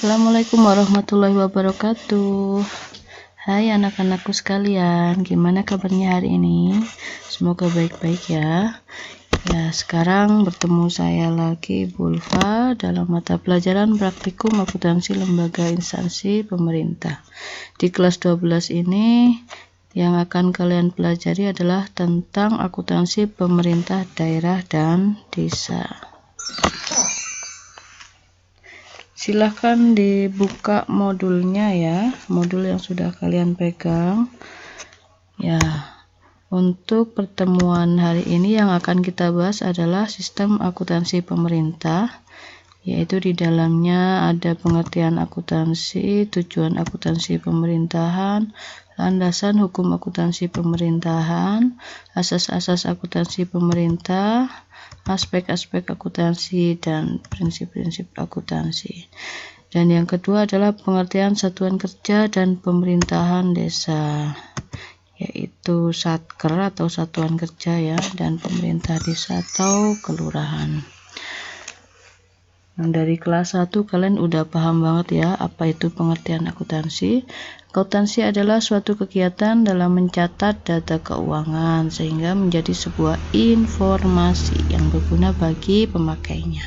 Assalamualaikum warahmatullahi wabarakatuh. Hai anak-anakku sekalian, gimana kabarnya hari ini? Semoga baik-baik ya. Ya, sekarang bertemu saya lagi, Bulfa, dalam mata pelajaran praktikum akuntansi lembaga instansi pemerintah. Di kelas 12 ini yang akan kalian pelajari adalah tentang akuntansi pemerintah daerah dan desa. Silahkan dibuka modulnya ya, modul yang sudah kalian pegang. Ya, untuk pertemuan hari ini yang akan kita bahas adalah sistem akuntansi pemerintah, yaitu di dalamnya ada pengertian akuntansi, tujuan akuntansi pemerintahan, landasan hukum akuntansi pemerintahan, asas-asas akuntansi pemerintah, aspek-aspek akuntansi, dan prinsip-prinsip akuntansi. Dan yang kedua adalah pengertian satuan kerja dan pemerintahan desa, yaitu satker atau satuan kerja ya, dan pemerintah desa atau kelurahan. Nah, dari kelas 1 kalian udah paham banget ya apa itu pengertian akuntansi. Akuntansi adalah suatu kegiatan dalam mencatat data keuangan sehingga menjadi sebuah informasi yang berguna bagi pemakainya.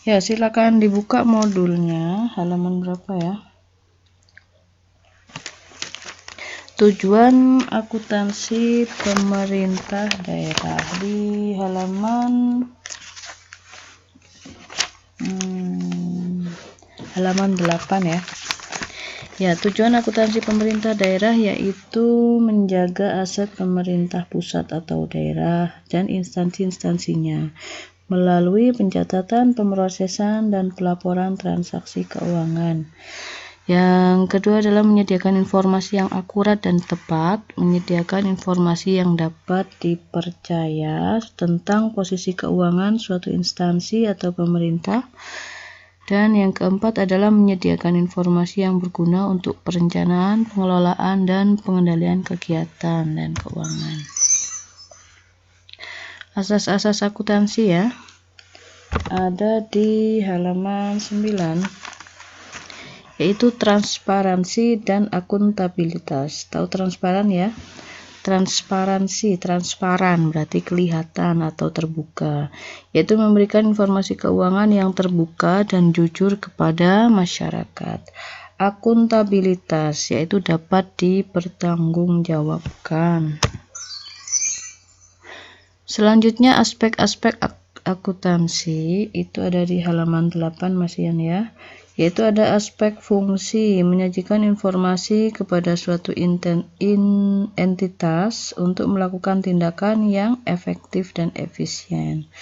Ya, silakan dibuka modulnya, halaman berapa ya? Tujuan akuntansi pemerintah daerah di halaman 8 ya. Ya, tujuan akuntansi pemerintah daerah yaitu menjaga aset pemerintah pusat atau daerah dan instansi-instansinya melalui pencatatan, pemrosesan, dan pelaporan transaksi keuangan. Yang kedua adalah menyediakan informasi yang akurat dan tepat, menyediakan informasi yang dapat dipercaya tentang posisi keuangan suatu instansi atau pemerintah. Dan yang keempat adalah menyediakan informasi yang berguna untuk perencanaan, pengelolaan, dan pengendalian kegiatan dan keuangan. Asas-asas akuntansi ya, ada di halaman 9. Yaitu transparansi dan akuntabilitas. Tahu transparan ya? Transparansi, transparan berarti kelihatan atau terbuka, yaitu memberikan informasi keuangan yang terbuka dan jujur kepada masyarakat. Akuntabilitas yaitu dapat dipertanggungjawabkan. Selanjutnya aspek-aspek akuntansi itu ada di halaman 8 Masian ya. Yaitu ada aspek fungsi, menyajikan informasi kepada suatu entitas untuk melakukan tindakan yang efektif dan efisien.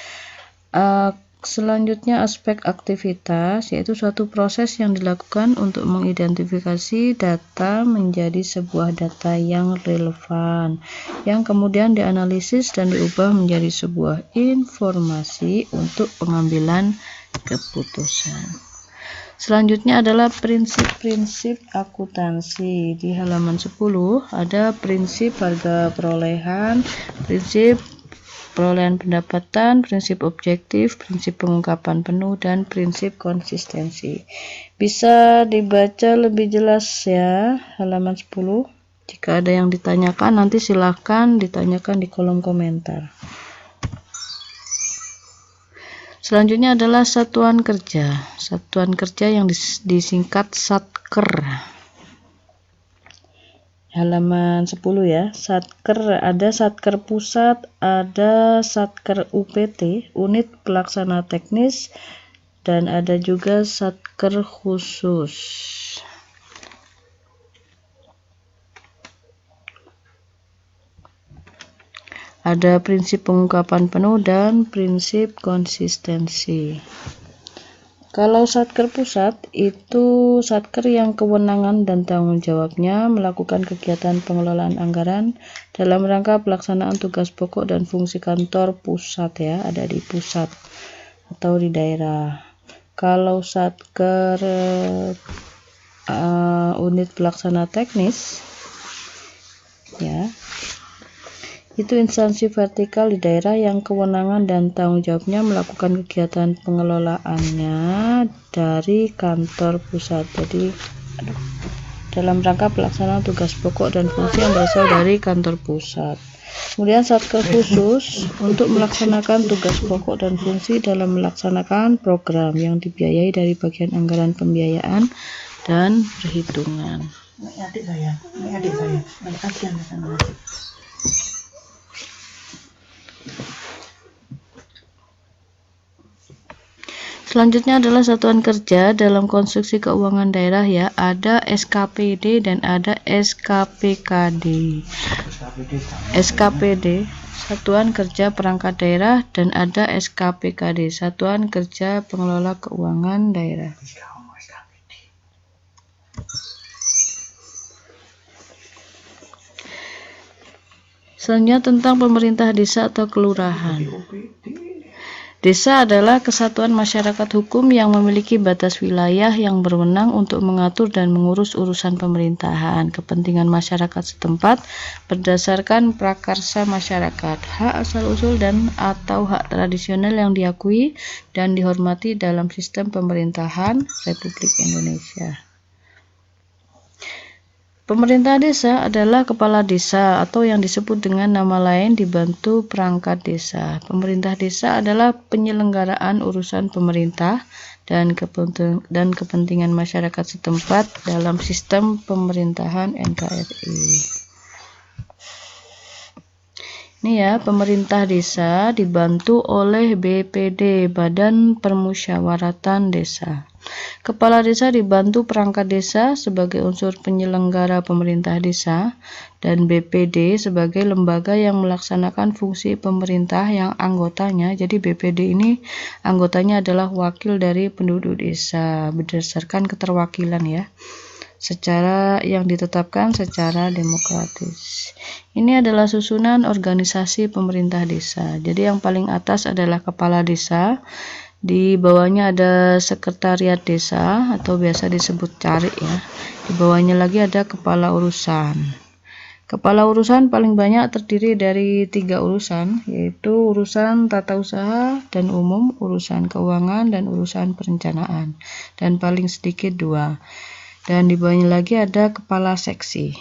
Selanjutnya aspek aktivitas, yaitu suatu proses yang dilakukan untuk mengidentifikasi data menjadi sebuah data yang relevan, yang kemudian dianalisis dan diubah menjadi sebuah informasi untuk pengambilan keputusan. Selanjutnya adalah prinsip-prinsip akuntansi. Di halaman 10 ada prinsip harga perolehan, prinsip perolehan pendapatan, prinsip objektif, prinsip pengungkapan penuh, dan prinsip konsistensi. Bisa dibaca lebih jelas ya, halaman 10. Jika ada yang ditanyakan, nanti silahkan ditanyakan di kolom komentar. Selanjutnya adalah satuan kerja. Satuan kerja yang disingkat satker. Halaman 10 ya. Satker ada satker pusat, ada satker UPT, unit pelaksana teknis, dan ada juga satker khusus. Ada prinsip pengungkapan penuh dan prinsip konsistensi. Kalau satker pusat itu satker yang kewenangan dan tanggung jawabnya melakukan kegiatan pengelolaan anggaran dalam rangka pelaksanaan tugas pokok dan fungsi kantor pusat ya, ada di pusat atau di daerah. Kalau satker unit pelaksana teknis ya, itu instansi vertikal di daerah yang kewenangan dan tanggung jawabnya melakukan kegiatan pengelolaannya dari kantor pusat. Jadi dalam rangka pelaksanaan tugas pokok dan fungsi yang berasal dari kantor pusat. Kemudian Satker khusus untuk melaksanakan tugas pokok dan fungsi dalam melaksanakan program yang dibiayai dari bagian anggaran pembiayaan dan perhitungan. Adik saya, balik kasihan ke sana. Selanjutnya adalah satuan kerja dalam konstruksi keuangan daerah ya. Ada SKPD dan ada SKPKD. SKPD Satuan Kerja Perangkat Daerah dan ada SKPKD Satuan Kerja Pengelola Keuangan Daerah. Selanjutnya tentang pemerintah desa atau kelurahan. Desa adalah kesatuan masyarakat hukum yang memiliki batas wilayah yang berwenang untuk mengatur dan mengurus urusan pemerintahan, kepentingan masyarakat setempat berdasarkan prakarsa masyarakat, hak asal-usul dan atau hak tradisional yang diakui dan dihormati dalam sistem pemerintahan Republik Indonesia. Pemerintah desa adalah kepala desa atau yang disebut dengan nama lain dibantu perangkat desa. Pemerintah desa adalah penyelenggaraan urusan pemerintah dan kepentingan masyarakat setempat dalam sistem pemerintahan NKRI. Ini ya, pemerintah desa dibantu oleh BPD, Badan Permusyawaratan Desa. Kepala desa dibantu perangkat desa sebagai unsur penyelenggara pemerintah desa dan BPD sebagai lembaga yang melaksanakan fungsi pemerintah yang anggotanya. Jadi BPD ini anggotanya adalah wakil dari penduduk desa berdasarkan keterwakilan ya, secara yang ditetapkan secara demokratis. Ini adalah susunan organisasi pemerintah desa. Jadi yang paling atas adalah kepala desa. Di bawahnya ada sekretariat desa atau biasa disebut carik ya. Di bawahnya lagi ada kepala urusan. Kepala urusan paling banyak terdiri dari 3 urusan, yaitu urusan tata usaha dan umum, urusan keuangan, dan urusan perencanaan. Dan paling sedikit 2. Dan di bawahnya lagi ada kepala seksi.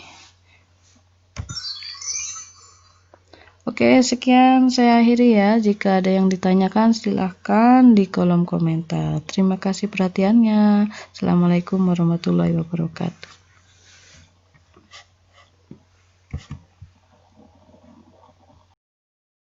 Oke, sekian saya akhiri ya. Jika ada yang ditanyakan silahkan di kolom komentar. Terima kasih perhatiannya. Assalamualaikum warahmatullahi wabarakatuh.